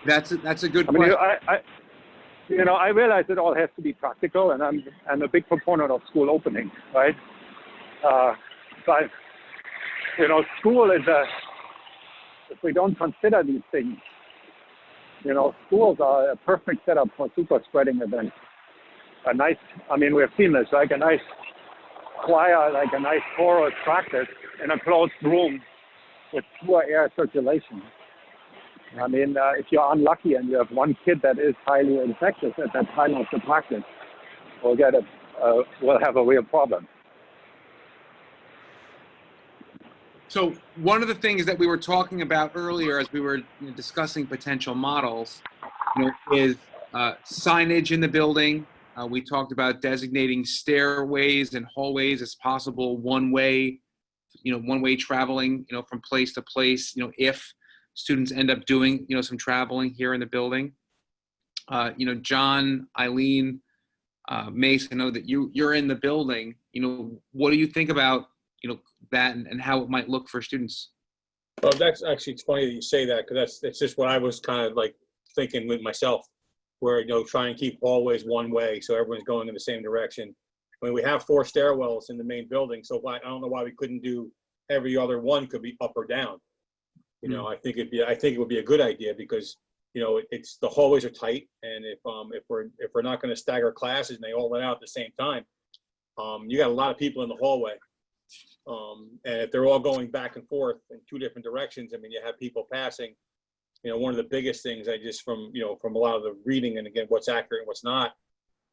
That's a good I mean, question. I realize it all has to be practical, and I'm a big proponent of school opening, right? But school is if we don't consider these things, schools are a perfect setup for super spreading events. We have seen this, like a nice choir, like a nice choral practice in a closed room with poor air circulation. If you're unlucky and you have one kid that is highly infectious at that time of the practice, we'll have a real problem. So one of the things that we were talking about earlier as we were discussing potential models, is signage in the building. We talked about designating stairways and hallways as possible one-way traveling, from place to place, if students end up doing, some traveling here in the building. John, Eileen, Mace, I know that you're in the building. What do you think about, that and how it might look for students? Well, that's actually, it's funny that you say that, because that's just what I was kind of like thinking with myself, where, try and keep hallways one way so everyone's going in the same direction. We have 4 stairwells in the main building, so I don't know why we couldn't do every other one could be up or down. I think it would be a good idea, because it's the hallways are tight, and if we're not going to stagger classes and they all let out at the same time, you got a lot of people in the hallway, and if they're all going back and forth in 2 different directions, you have people passing. One of the biggest things from a lot of the reading, and again, what's accurate and what's not,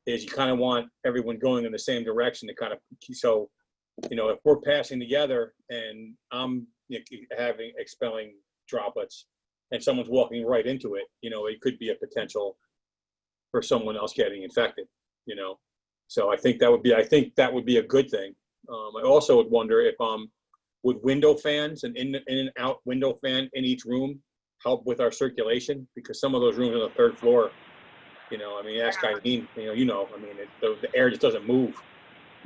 is you kind of want everyone going in the same direction to kind of, so, if we're passing together and I'm expelling droplets and someone's walking right into it, it could be a potential for someone else getting infected, So I think that would be a good thing. I also would wonder if, would window fans and in and out window fan in each room help with our circulation? Because some of those rooms on the 3rd floor, ask Eileen, the air just doesn't move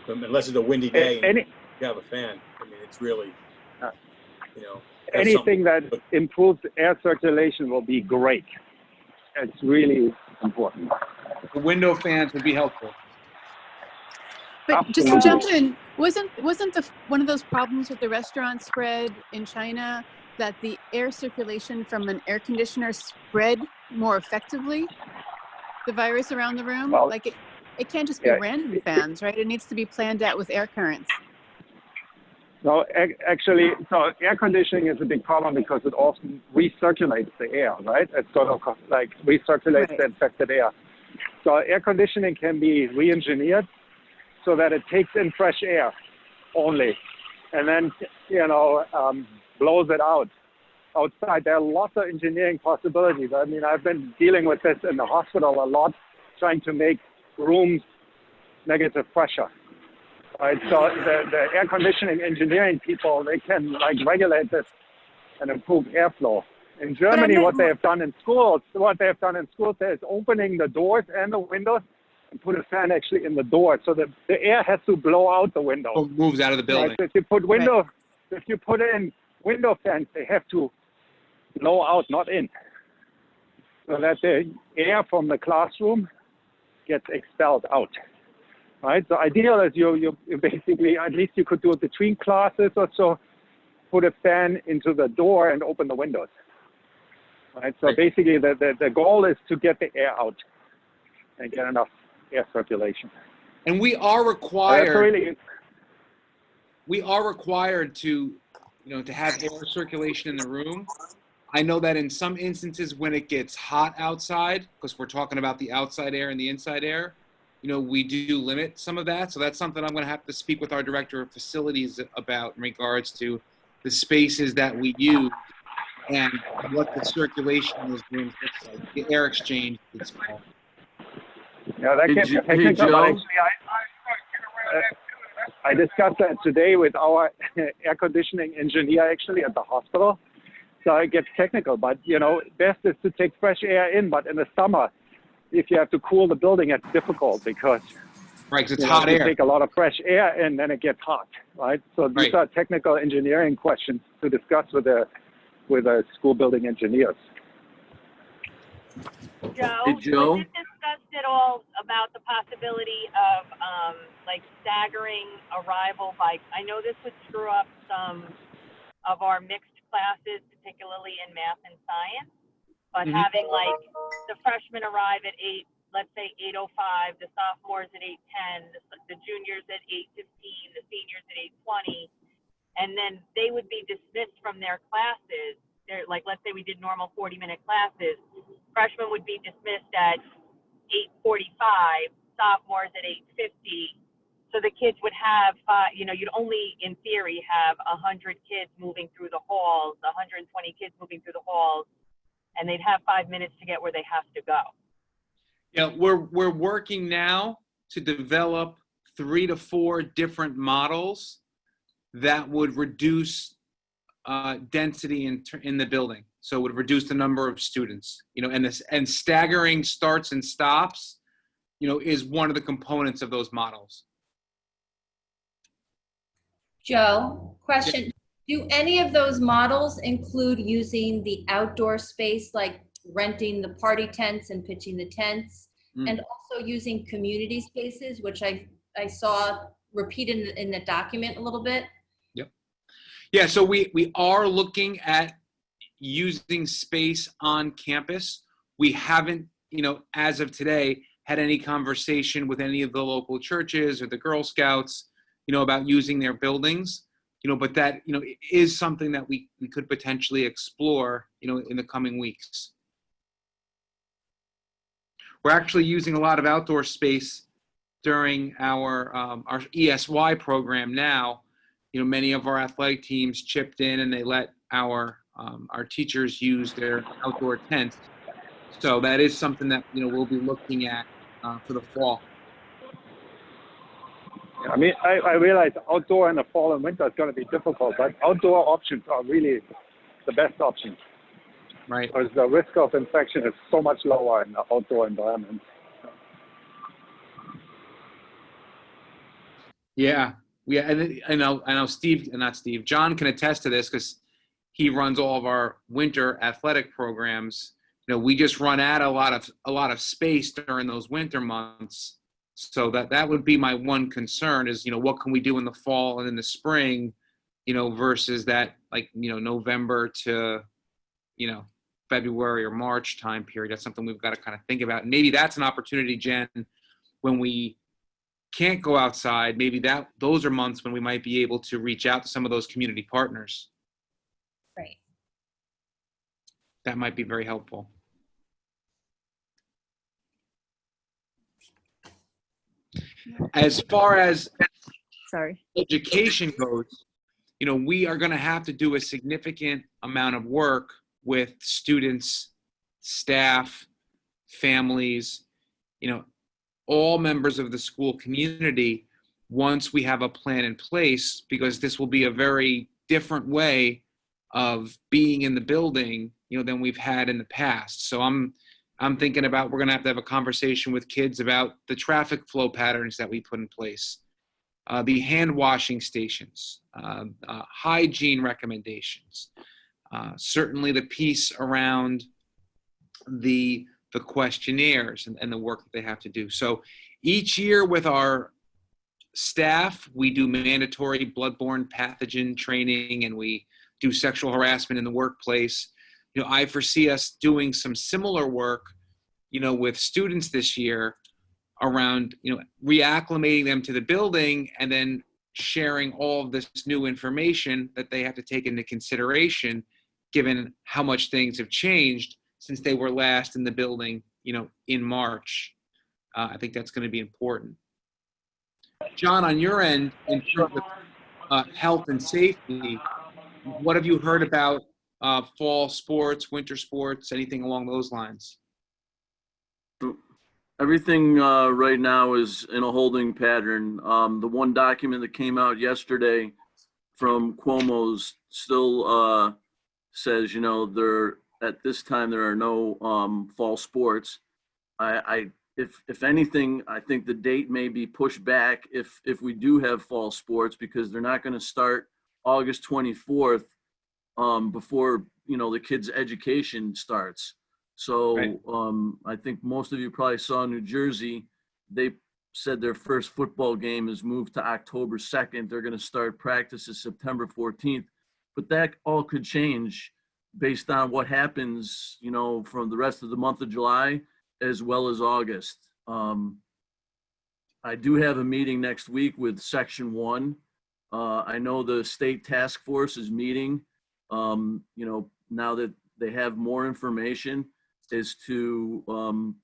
unless it's a windy day and you have a fan. It's really, anything that improves air circulation will be great. It's really important. The window fans would be helpful. But Absolutely. just to jump in, wasn't one of those problems with the restaurant spread in China that the air circulation from an air conditioner spread more effectively the virus around the room? Well, it can't just be random fans, right? It needs to be planned out with air currents. No, actually, so air conditioning is a big problem because it often recirculates the air, right? It sort of recirculates the infected air. So air conditioning can be re-engineered so that it takes in fresh air only, and then, blows it out outside. There are lots of engineering possibilities. I've been dealing with this in the hospital a lot, trying to make rooms negative pressure. Right, so the air conditioning engineering people, they can regulate this and improve airflow. In Germany, what they have done in schools is opening the doors and the windows and put a fan actually in the door, so that the air has to blow out the window. So it moves out of the building. Right, so if you put in window fans, they have to blow out, not in, so that the air from the classroom gets expelled out. Right, so ideal is you basically, at least you could do it between classes or so, put a fan into the door and open the windows. Right, so basically the goal is to get the air out and get enough air circulation. And we are required. We are required to, to have air circulation in the room. I know that in some instances when it gets hot outside, because we're talking about the outside air and the inside air, we do limit some of that. So that's something I'm going to have to speak with our director of facilities about in regards to the spaces that we use and what the circulation in those rooms looks like. The air exchange, it's called. Yeah, that gets technical, but actually I discussed that today with our air conditioning engineer actually at the hospital. So it gets technical, but best is to take fresh air in, but in the summer, if you have to cool the building, it's difficult because it's hot air. You take a lot of fresh air and then it gets hot, right? So these are technical engineering questions to discuss with the school building engineers. Joe, Hey, Joe. was it discussed at all about the possibility of like staggering arrival by? I know this would screw up some of our mixed classes, particularly in math and science. But having like the freshmen arrive at 8, let's say 8:05, the sophomores at 8:10, the juniors at 8:15, the seniors at 8:20, and then they would be dismissed from their classes. They're like, let's say we did normal 40-minute classes, freshmen would be dismissed at 8:45, sophomores at 8:50. So the kids would have, you'd only in theory have 100 kids moving through the halls, 120 kids moving through the halls, and they'd have 5 minutes to get where they have to go. Yeah, we're working now to develop 3 to 4 different models that would reduce density in the building. So it would reduce the number of students, and staggering starts and stops, is one of the components of those models. Joe, question. Do any of those models include using the outdoor space, like renting the party tents and pitching the tents, and also using community spaces, which I saw repeated in the document a little bit? Yep. Yeah, so we are looking at using space on campus. We haven't, as of today, had any conversation with any of the local churches or the Girl Scouts, about using their buildings, but that, is something that we could potentially explore, in the coming weeks. We're actually using a lot of outdoor space during our ESY program now. Many of our athletic teams chipped in and they let our teachers use their outdoor tents. So that is something that, we'll be looking at for the fall. I mean, I realize outdoor in the fall and winter is going to be difficult, but outdoor options are really the best options. Right. Because the risk of infection is so much lower in the outdoor environment. Yeah. And I know John can attest to this because he runs all of our winter athletic programs. We just run out a lot of space during those winter months. So that would be my one concern is, what can we do in the fall and in the spring, versus that, like, November to, February or March time period. That's something we've got to kind of think about. And maybe that's an opportunity, Jen, when we can't go outside, maybe those are months when we might be able to reach out to some of those community partners. Right. That might be very helpful. As far as education goes, we are going to have to do a significant amount of work with students, staff, families, all members of the school community once we have a plan in place, because this will be a very different way of being in the building, than we've had in the past. So I'm thinking about, we're going to have a conversation with kids about the traffic flow patterns that we put in place, the hand washing stations, hygiene recommendations, certainly the piece around the questionnaires and the work that they have to do. So each year with our staff, we do mandatory bloodborne pathogen training and we do sexual harassment in the workplace. I foresee us doing some similar work, with students this year around, reacclimating them to the building and then sharing all of this new information that they have to take into consideration, given how much things have changed since they were last in the building, in March. I think that's going to be important. John, on your end, in terms of health and safety, what have you heard about fall sports, winter sports, anything along those lines? Everything right now is in a holding pattern. The one document that came out yesterday from Cuomo's still says, there at this time there are no fall sports. If anything, I think the date may be pushed back if we do have fall sports, because they're not going to start August 24th before the kids' education starts. So Right. I think most of you probably saw New Jersey. They said their first football game is moved to October 2nd. They're going to start practices September 14th. But that all could change based on what happens, you know, from the rest of the month of July as well as August. I do have a meeting next week with Section 1. I know the state task force is meeting, you know, now that they have more information as to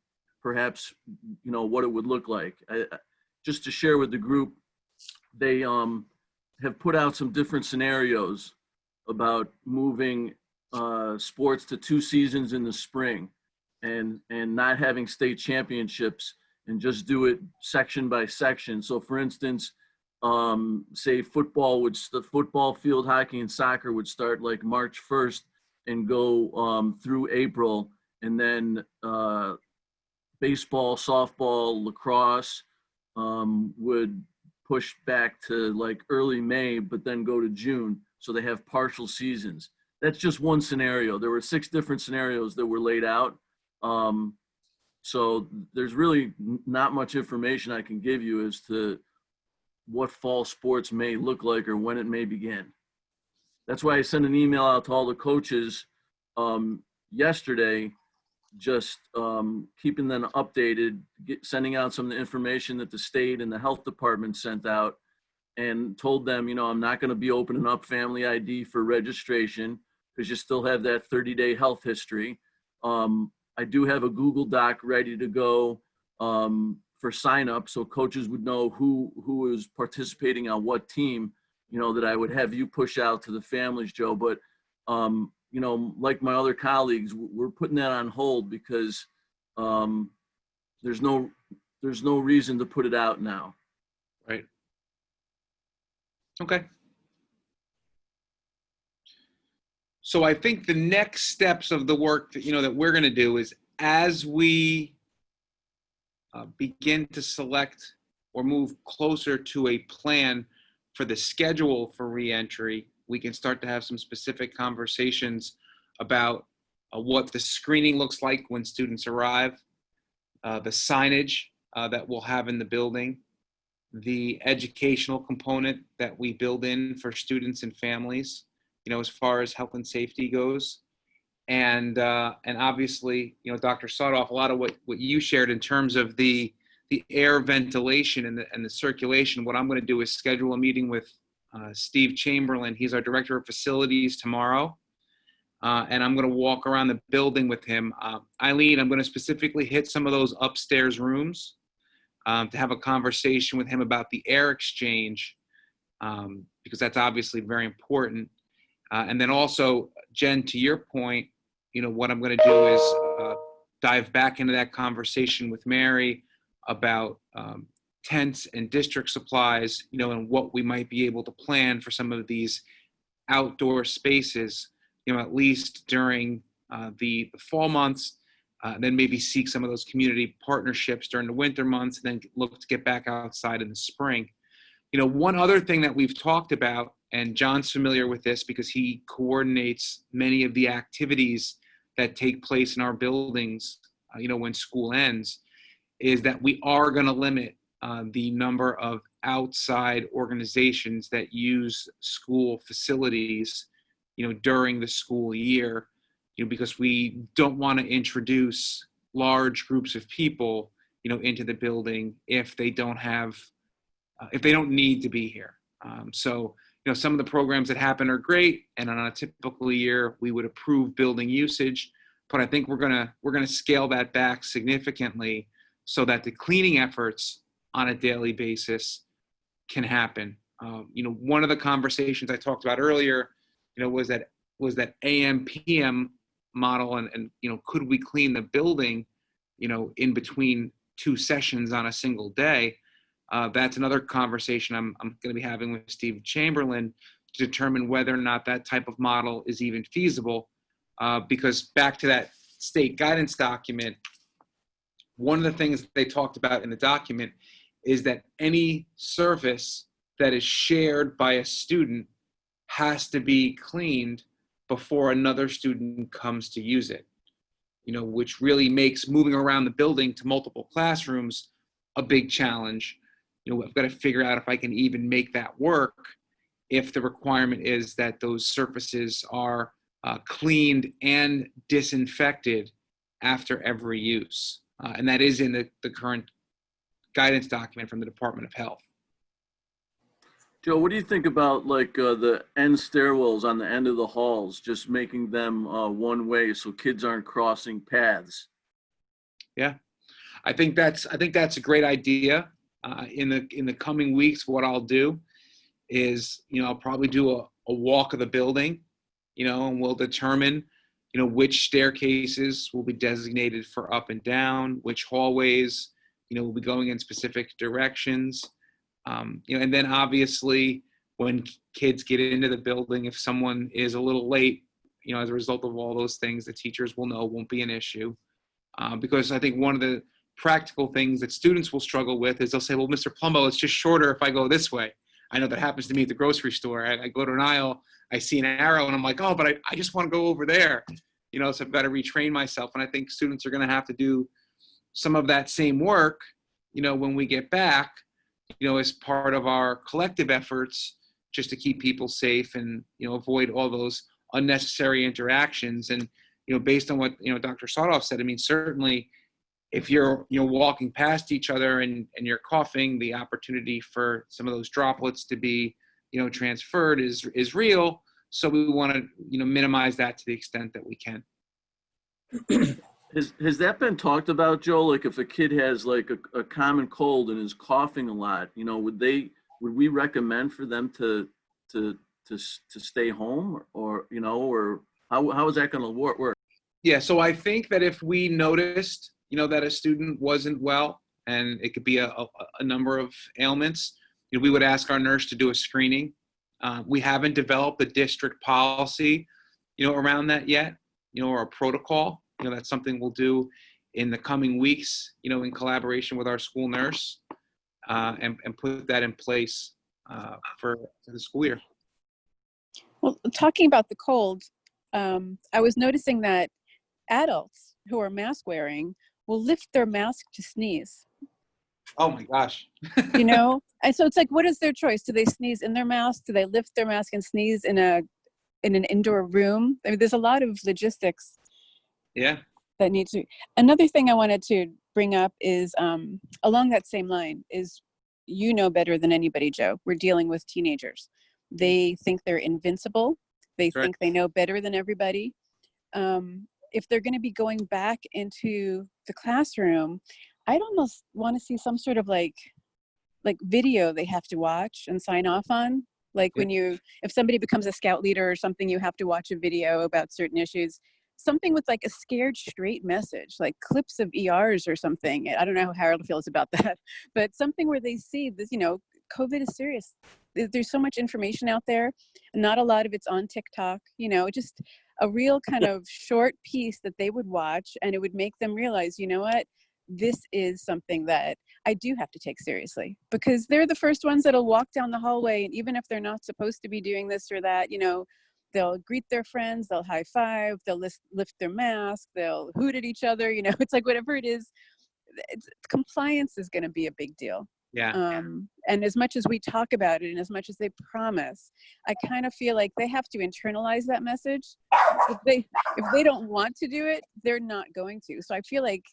perhaps, you know, what it would look like. Just to share with the group, they have put out some different scenarios about moving sports to 2 seasons in the spring and not having state championships and just do it section by section. So for instance, say football field hockey and soccer would start like March 1st and go through April, and then baseball, softball, lacrosse would push back to like early May, but then go to June. So they have partial seasons. That's just one scenario. There were 6 different scenarios that were laid out. So there's really not much information I can give you as to what fall sports may look like or when it may begin. That's why I sent an email out to all the coaches yesterday, just keeping them updated, sending out some of the information that the state and the health department sent out, and told them, you know, I'm not going to be opening up Family ID for registration because you still have that 30-day health history. I do have a Google Doc ready to go for sign up, so coaches would know who is participating on what team, you know, that I would have you push out to the families, Joe. But, you know, like my other colleagues, we're putting that on hold because there's no reason to put it out now. Right. Okay. So I think the next steps of the work that, you know, that we're going to do is as we begin to select or move closer to a plan for the schedule for reentry, we can start to have some specific conversations about what the screening looks like when students arrive, the signage that we'll have in the building, the educational component that we build in for students and families, you know, as far as health and safety goes. And obviously, you know, Dr. Saudoff, a lot of what you shared in terms of the air ventilation and the circulation. What I'm going to do is schedule a meeting with Steve Chamberlain. He's our director of facilities tomorrow. And I'm going to walk around the building with him. Eileen, I'm going to specifically hit some of those upstairs rooms to have a conversation with him about the air exchange, because that's obviously very important. And then also, Jen, to your point, you know, what I'm going to do is dive back into that conversation with Mary about tents and district supplies, you know, and what we might be able to plan for some of these outdoor spaces, you know, at least during the fall months, then maybe seek some of those community partnerships during the winter months, and then look to get back outside in the spring. You know, one other thing that we've talked about, and John's familiar with this because he coordinates many of the activities that take place in our buildings, you know, when school ends, is that we are going to limit the number of outside organizations that use school facilities, you know, during the school year, you know, because we don't want to introduce large groups of people, you know, into the building if they don't need to be here. So, you know, some of the programs that happen are great, and on a typical year, we would approve building usage, but I think we're gonna scale that back significantly so that the cleaning efforts on a daily basis can happen. You know, one of the conversations I talked about earlier, you know, was that AM PM model, and you know, could we clean the building, you know, in between 2 sessions on a single day? That's another conversation I'm going to be having with Steve Chamberlain to determine whether or not that type of model is even feasible. Because back to that state guidance document, one of the things they talked about in the document is that any surface that is shared by a student has to be cleaned before another student comes to use it. which really makes moving around the building to multiple classrooms a big challenge. I've got to figure out if I can even make that work if the requirement is that those surfaces are cleaned and disinfected after every use. And that is in the current guidance document from the Department of Health. Joe, what do you think about like the end stairwells on the end of the halls, just making them one way so kids aren't crossing paths? Yeah, I think that's a great idea. In the coming weeks, what I'll do is, I'll probably do a walk of the building, and we'll determine, which staircases will be designated for up and down, which hallways, will be going in specific directions. And then obviously when kids get into the building, if someone is a little late, as a result of all those things, the teachers will know won't be an issue. Because I think one of the practical things that students will struggle with is they'll say, well, Mr. Plumbo, it's just shorter if I go this way. I know that happens to me at the grocery store. I go to an aisle, I see an arrow, and I'm like, oh, but I just want to go over there. So I've got to retrain myself. And I think students are going to have to do some of that same work, when we get back, as part of our collective efforts just to keep people safe and, avoid all those unnecessary interactions. And, based on what, Dr. Sadoff said, I mean, certainly if you're, walking past each other and you're coughing, the opportunity for some of those droplets to be, transferred is real. So we want to, minimize that to the extent that we can. Has that been talked about, Joe? Like if a kid has like a common cold and is coughing a lot, would we recommend for them to stay home or how is that going to work? Yeah. So I think that if we noticed, that a student wasn't well, and it could be a number of ailments, we would ask our nurse to do a screening. We haven't developed a district policy, around that yet, or a protocol. That's something we'll do in the coming weeks, in collaboration with our school nurse, and put that in place for the school year. Well, talking about the cold, I was noticing that adults who are mask wearing will lift their mask to sneeze. Oh my gosh. And so it's like, what is their choice? Do they sneeze in their mask? Do they lift their mask and sneeze in an indoor room? I mean, there's a lot of logistics. Yeah. That needs to. Another thing I wanted to bring up is along that same line is, better than anybody, Joe. We're dealing with teenagers. They think they're invincible. They Right. think they know better than everybody. If they're going to be going back into the classroom, I'd almost want to see some sort of like video they have to watch and sign off on. Like if somebody becomes a scout leader or something, you have to watch a video about certain issues. Something with like a scared straight message, like clips of ERs or something. I don't know how Harold feels about that, but something where they see this, COVID is serious. There's so much information out there. Not a lot of it's on TikTok, just a real kind of short piece that they would watch, and it would make them realize, what, this is something that I do have to take seriously, because they're the first ones that'll walk down the hallway. And even if they're not supposed to be doing this or that, they'll greet their friends, they'll high five, they'll lift their mask, they'll hoot at each other. It's like whatever it is, compliance is going to be a big deal. Yeah. And as much as we talk about it and as much as they promise, I kind of feel like they have to internalize that message. If they don't want to do it, they're not going to. So I feel like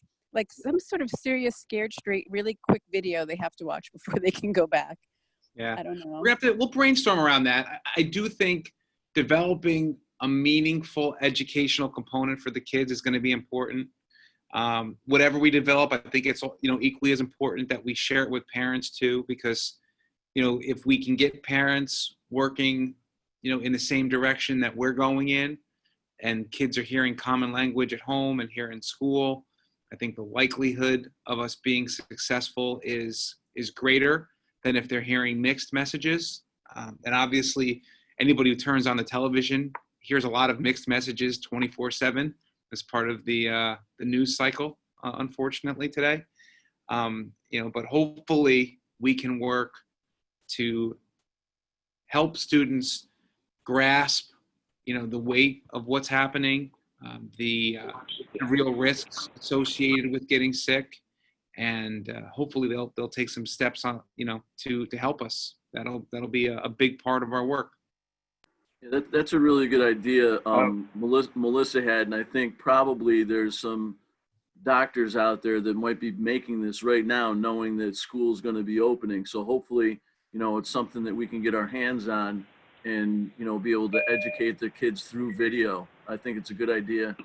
some sort of serious, scared straight, really quick video they have to watch before they can go back. Yeah. I don't know. We'll brainstorm around that. I do think developing a meaningful educational component for the kids is going to be important. Whatever we develop, I think it's equally as important that we share it with parents too, because if we can get parents working in the same direction that we're going in, and kids are hearing common language at home and here in school, I think the likelihood of us being successful is greater than if they're hearing mixed messages. And obviously, anybody who turns on the television hears a lot of mixed messages 24/7 as part of the news cycle, unfortunately today. But hopefully we can work to help students grasp, the weight of what's happening, the real risks associated with getting sick, and hopefully they'll take some steps on, to help us. That'll be a big part of our work. Yeah, that's a really good idea. Melissa had, and I think probably there's some doctors out there that might be making this right now, knowing that school's going to be opening. So hopefully, it's something that we can get our hands on and, be able to educate the kids through video. I think it's a good idea.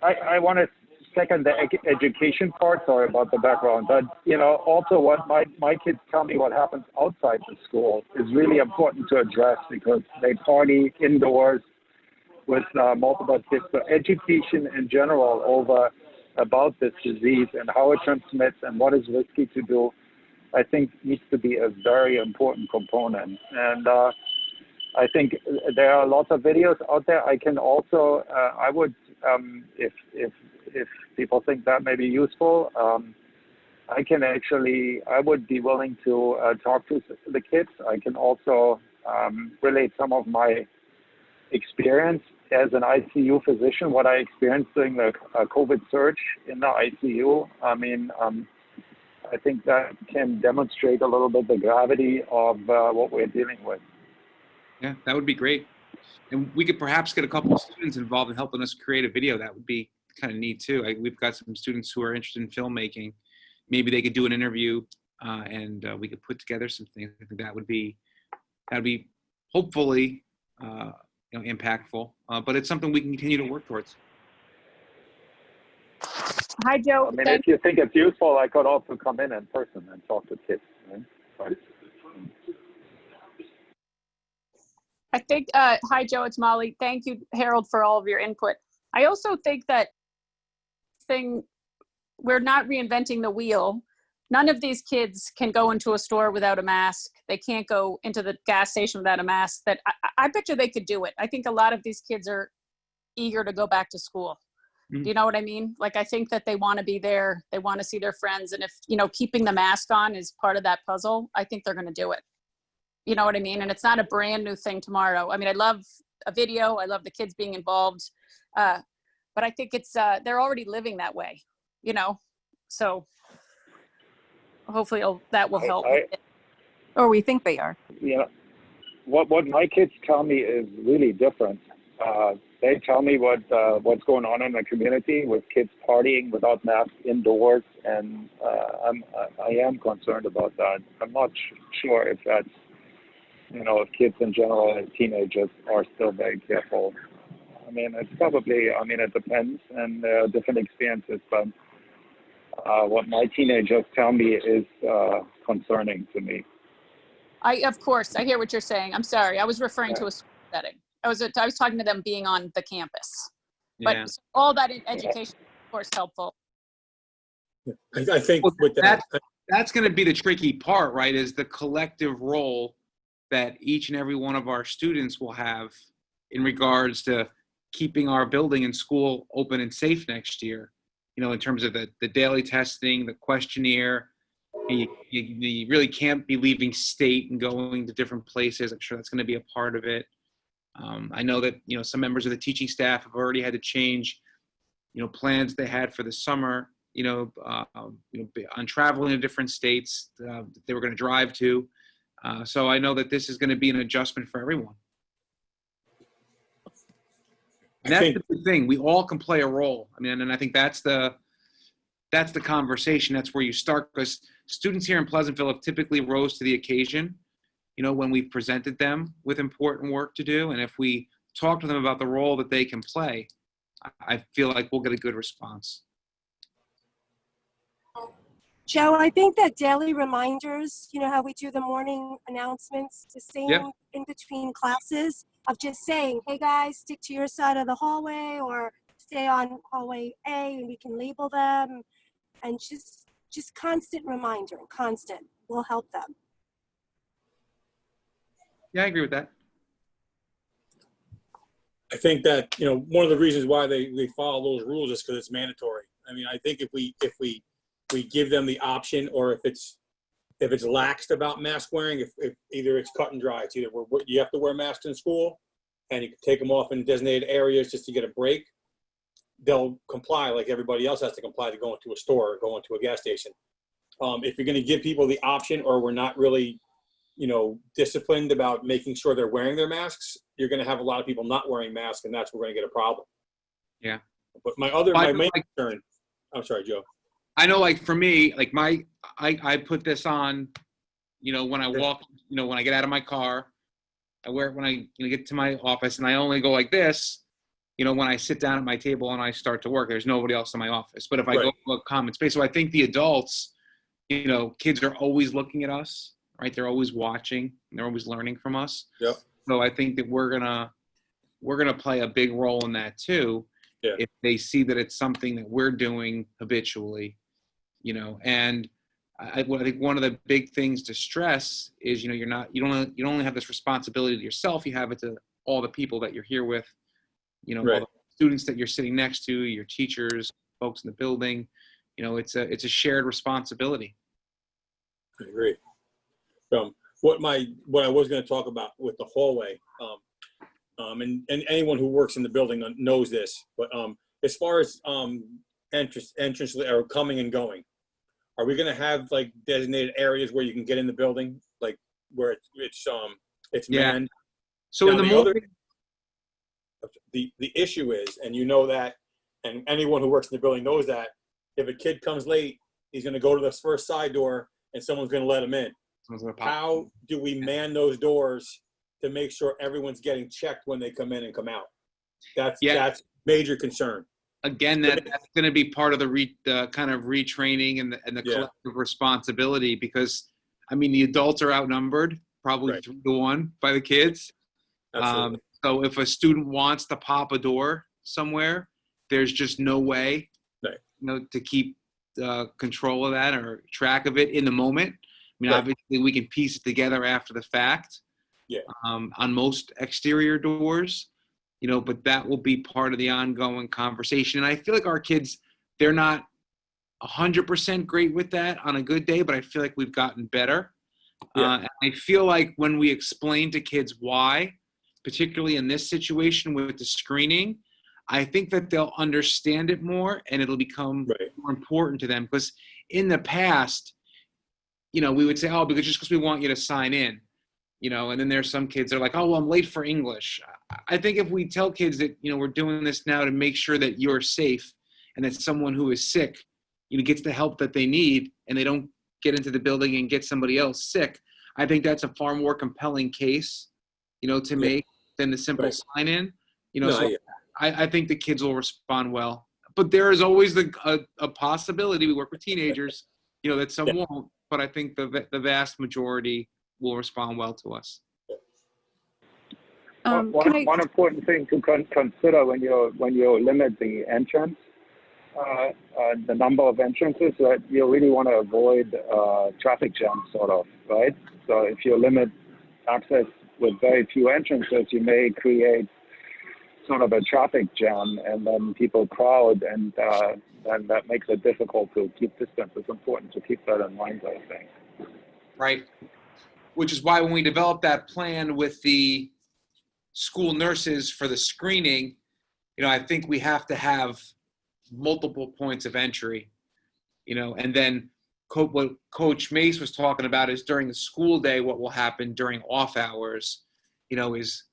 I want to second the education part. Sorry about the background, but also what my kids tell me what happens outside the school is really important to address, because they party indoors with multiple kids. So education in general about this disease and how it transmits and what is risky to do, I think needs to be a very important component. And I think there are lots of videos out there. I can also, I would, if people think that may be useful, I would be willing to talk to the kids. I can also relate some of my experience as an ICU physician, what I experienced during the COVID surge in the ICU. I think that can demonstrate a little bit the gravity of what we're dealing with. Yeah, that would be great. And we could perhaps get a couple of students involved in helping us create a video. That would be kind of neat too. We've got some students who are interested in filmmaking. Maybe they could do an interview and we could put together some things. I think that would be hopefully impactful, but it's something we can continue to work towards. Hi, Joe. If you think it's useful, I could also come in person and talk to kids. Right? But, I think, hi, Joe, it's Molly. Thank you, Harold, for all of your input. I also think that we're not reinventing the wheel. None of these kids can go into a store without a mask. They can't go into the gas station without a mask. I bet you they could do it. I think a lot of these kids are eager to go back to school. Do you know what I mean? Like, I think that they want to be there. They want to see their friends. And if, keeping the mask on is part of that puzzle, I think they're going to do it. You know what I mean? And it's not a brand new thing tomorrow. I mean, I love a video. I love the kids being involved. But I think they're already living that way, so hopefully that will help. Or we think they are. Yeah. What my kids tell me is really different. They tell me what's going on in the community with kids partying without masks indoors, and I am concerned about that. I'm not sure if that's, if kids in general and teenagers are still very careful. It's probably, it depends, and there are different experiences, but what my teenagers tell me is concerning to me. Of course, I hear what you're saying. I'm sorry. I was referring to a school setting. I was talking to them being on the campus. Yeah. But all that in education, of course, helpful. I think with that's going to be the tricky part, right? Is the collective role that each and every one of our students will have in regards to keeping our building and school open and safe next year. In terms of the daily testing, the questionnaire. You really can't be leaving state and going to different places. I'm sure that's going to be a part of it. I know that, some members of the teaching staff have already had to change, plans they had for the summer, on traveling to different states that they were going to drive to. So I know that this is going to be an adjustment for everyone. And that's the big thing. We all can play a role. And I think that's the conversation. That's where you start, because students here in Pleasantville have typically rose to the occasion, when we've presented them with important work to do. And if we talk to them about the role that they can play, I feel like we'll get a good response. Joe, I think that daily reminders, how we do the morning announcements, the same in between classes, of just saying, hey guys, stick to your side of the hallway, or stay on hallway A, and we can label them, and just constant reminder, constant will help them. Yeah, I agree with that. I think that, one of the reasons why they follow those rules is because it's mandatory. I think if we give them the option, or if it's if it's laxed about mask wearing, if either it's cut and dry, it's either you have to wear masks in school and you can take them off in designated areas just to get a break, they'll comply like everybody else has to comply to go into a store or go into a gas station. If you're going to give people the option, or we're not really, disciplined about making sure they're wearing their masks, you're going to have a lot of people not wearing masks, and that's where we're going to get a problem. Yeah. But my main concern, I'm sorry, Joe. I know, like for me, like I put this on, when I walk, when I get out of my car, I wear it when I get to my office, and I only go like this, when I sit down at my table and I start to work. There's nobody else in my office. But if I go to a common space, so I think the adults, kids are always looking at us, right? They're always watching, and they're always learning from us. Yep. So I think that we're gonna play a big role in that too. Yeah. If they see that it's something that we're doing habitually, and I think one of the big things to stress is, you don't only have this responsibility to yourself, you have it to all the people that you're here with, all the students that you're sitting next to, your teachers, folks in the building. It's a shared responsibility. I agree. What I was going to talk about with the hallway, and anyone who works in the building knows this, but as far as entrance or coming and going, are we going to have like designated areas where you can get in the building, like where it's manned? So now, in the morning, the issue is, and that, and anyone who works in the building knows that, if a kid comes late, he's going to go to the first side door and someone's going to let him in. How do we man those doors to make sure everyone's getting checked when they come in and come out? That's major concern. Again, that's going to be part of the kind of retraining and the collective responsibility, because the adults are outnumbered probably 3-1 by the kids. So if a student wants to pop a door somewhere, there's just no way to keep control of that or track of it in the moment. Obviously we can piece it together after the fact on most exterior doors, but that will be part of the ongoing conversation. And I feel like our kids, they're not 100% great with that on a good day, but I feel like we've gotten better. And I feel like when we explain to kids why, particularly in this situation with the screening, I think that they'll understand it more, and it'll become more important to them. Because in the past, we would say, because we want you to sign in, and then there's some kids that are like, oh, well, I'm late for English. I think if we tell kids that, we're doing this now to make sure that you're safe and that someone who is sick, gets the help that they need, and they don't get into the building and get somebody else sick, I think that's a far more compelling case, to make than the simple sign in, I think the kids will respond well. But there is always a possibility, we work with teenagers, that some won't, but I think the vast majority will respond well to us. One important thing to consider when you limit the entrance, the number of entrances, that you really want to avoid traffic jams, sort of, right? So if you limit access with very few entrances, you may create sort of a traffic jam, and then people crowd, and then that makes it difficult to keep distance. It's important to keep that in mind, I think. Right. Which is why when we developed that plan with the school nurses for the screening, I think we have to have multiple points of entry, and then what Coach Mace was talking about is during the school day, what will happen during off hours, is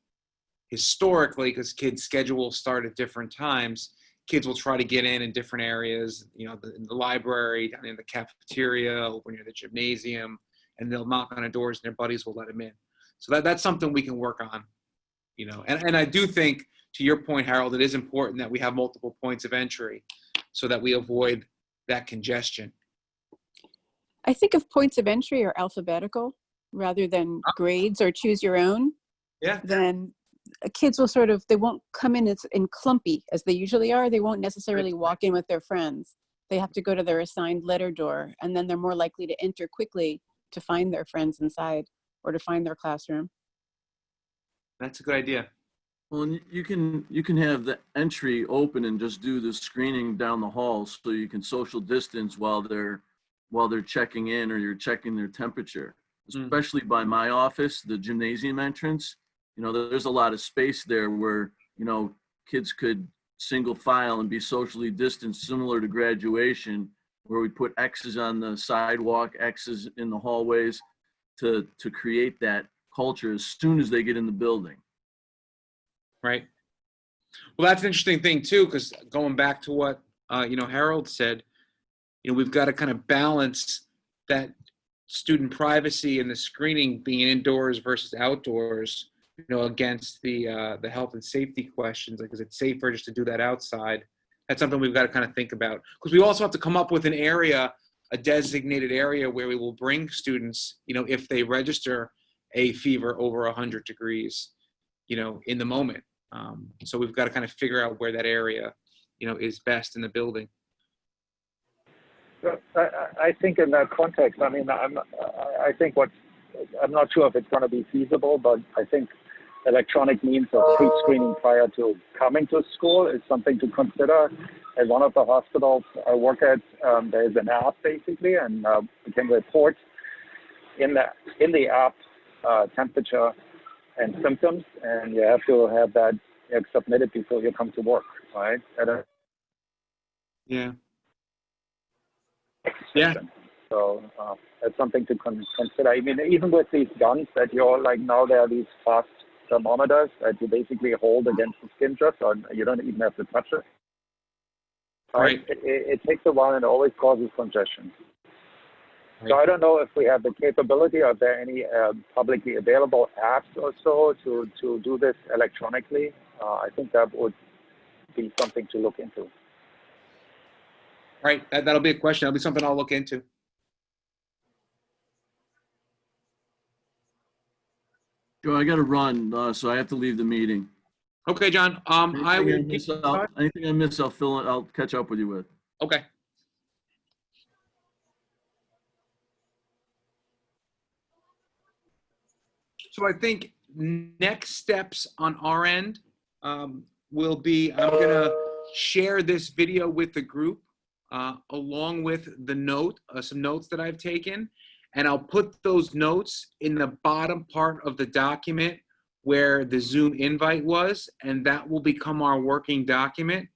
historically, because kids' schedules start at different times, kids will try to get in different areas, in the library, down in the cafeteria, over near the gymnasium, and they'll knock on the doors and their buddies will let them in. So that's something we can work on, and I do think, to your point, Harold, it is important that we have multiple points of entry so that we avoid that congestion. I think if points of entry are alphabetical rather than grades or choose your own, then kids will they won't come in in clumpy as they usually are. They won't necessarily walk in with their friends. They have to go to their assigned letter door, and then they're more likely to enter quickly to find their friends inside or to find their classroom. That's a good idea. Well, you can have the entry open and just do the screening down the hall, so you can social distance while they're while they're checking in or you're checking their temperature, especially by my office, the gymnasium entrance. You know, there's a lot of space there where, you know, kids could single file and be socially distanced, similar to graduation, where we put X's on the sidewalk, X's in the hallways to create that culture as soon as they get in the building. Right. Well, that's an interesting thing too, because going back to what you know, Harold said, you know, we've got to kind of balance that student privacy and the screening being indoors versus outdoors, you know, against the health and safety questions. Like, is it safer just to do that outside? That's something we've got to kind of think about, because we also have to come up with an area, a designated area where we will bring students, you know, if they register a fever over 100 degrees, you know, in the moment. So we've got to kind of figure out where that area, you know, is best in the building. I think in that context, I mean, I think I'm not sure if it's going to be feasible, but I think electronic means of pre-screening prior to coming to school is something to consider. At one of the hospitals I work at, there's an app basically, and we can report in the app temperature and symptoms, and you have to have that submitted before you come to work, right? Yeah. Yeah. So that's something to consider. I mean, even with these guns that you're like, now there are these fast thermometers that you basically hold against the skin just, or you don't even have to touch it. Right. It takes a while and it always causes congestion. Right. So I don't know if we have the capability. Are there any publicly available apps or so to do this electronically? I think that would be something to look into. Right. That'll be a question. That'll be something I'll look into. Joe, I got to run, so I have to leave the meeting. Okay, John. I will. Anything I miss, I'll fill it. I'll catch up with you with. Okay. So I think next steps on our end will be, I'm going to share this video with the group along with the some notes that I've taken, and I'll put those notes in the bottom part of the document where the Zoom invite was, and that will become our working document.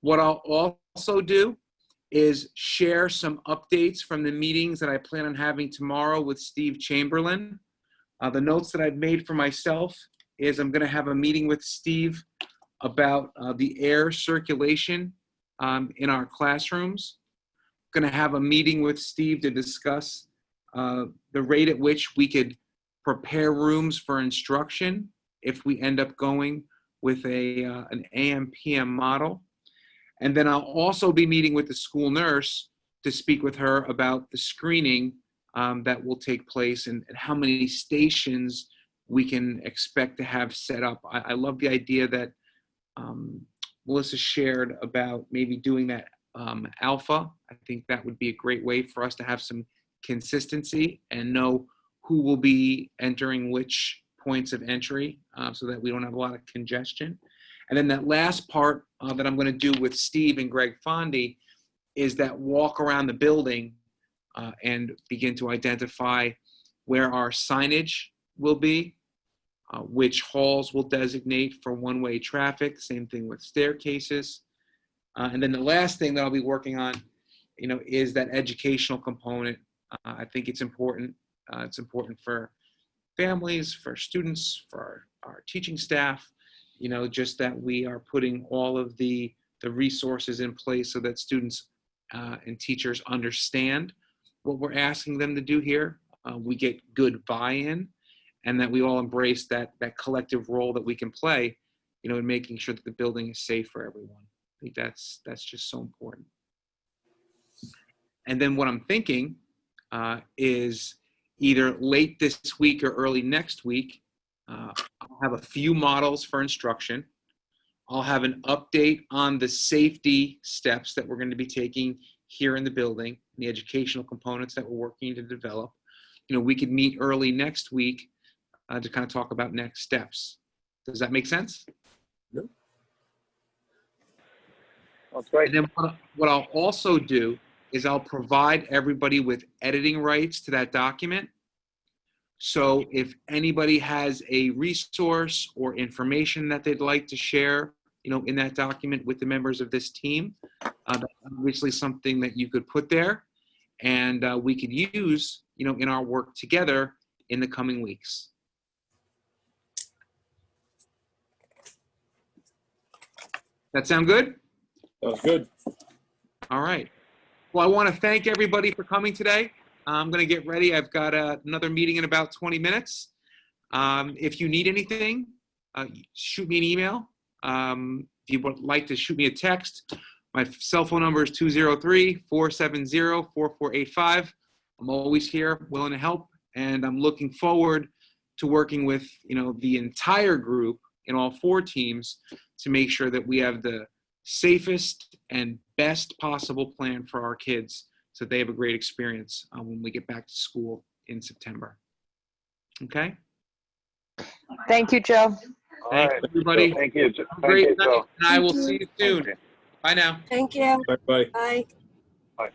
What I'll also do is share some updates from the meetings that I plan on having tomorrow with Steve Chamberlain. The notes that I've made for myself is I'm going to have a meeting with Steve about the air circulation in our classrooms. I'm going to have a meeting with Steve to discuss the rate at which we could prepare rooms for instruction if we end up going with an AM/PM model. And then I'll also be meeting with the school nurse to speak with her about the screening that will take place and how many stations we can expect to have set up. I love the idea that Melissa shared about maybe doing that alpha. I think that would be a great way for us to have some consistency and know who will be entering which points of entry so that we don't have a lot of congestion. And then that last part that I'm going to do with Steve and Greg Fondy is that walk around the building and begin to identify where our signage will be, which halls will designate for one-way traffic, same thing with staircases. And then the last thing that I'll be working on, you know, is that educational component. I think it's important. It's important for families, for students, for our teaching staff, you know, just that we are putting all of the resources in place so that students and teachers understand what we're asking them to do here. We get good buy-in, and that we all embrace that collective role that we can play, you know, in making sure that the building is safe for everyone. I think that's just so important. And then what I'm thinking is either late this week or early next week, I'll have a few models for instruction. I'll have an update on the safety steps that we're going to be taking here in the building, and the educational components that we're working to develop. You know, we could meet early next week to kind of talk about next steps. Does that make sense? That's great. And then what I'll also do is I'll provide everybody with editing rights to that document. So if anybody has a resource or information that they'd like to share, in that document with the members of this team, that's obviously something that you could put there, and we could use, in our work together in the coming weeks. That sound good? Sounds good. All right. Well, I want to thank everybody for coming today. I'm going to get ready. I've got another meeting in about 20 minutes. If you need anything, shoot me an email. If you would like to shoot me a text, my cell phone number is 203-470-4485. I'm always here, willing to help, and I'm looking forward to working with, the entire group in all 4 teams to make sure that we have the safest and best possible plan for our kids so they have a great experience when we get back to school in September. Okay? Thank you, Joe. Thanks, everybody. Thank you. Great night, Joe. and I will see you soon. Bye now. Thank you. Bye. Bye. Bye.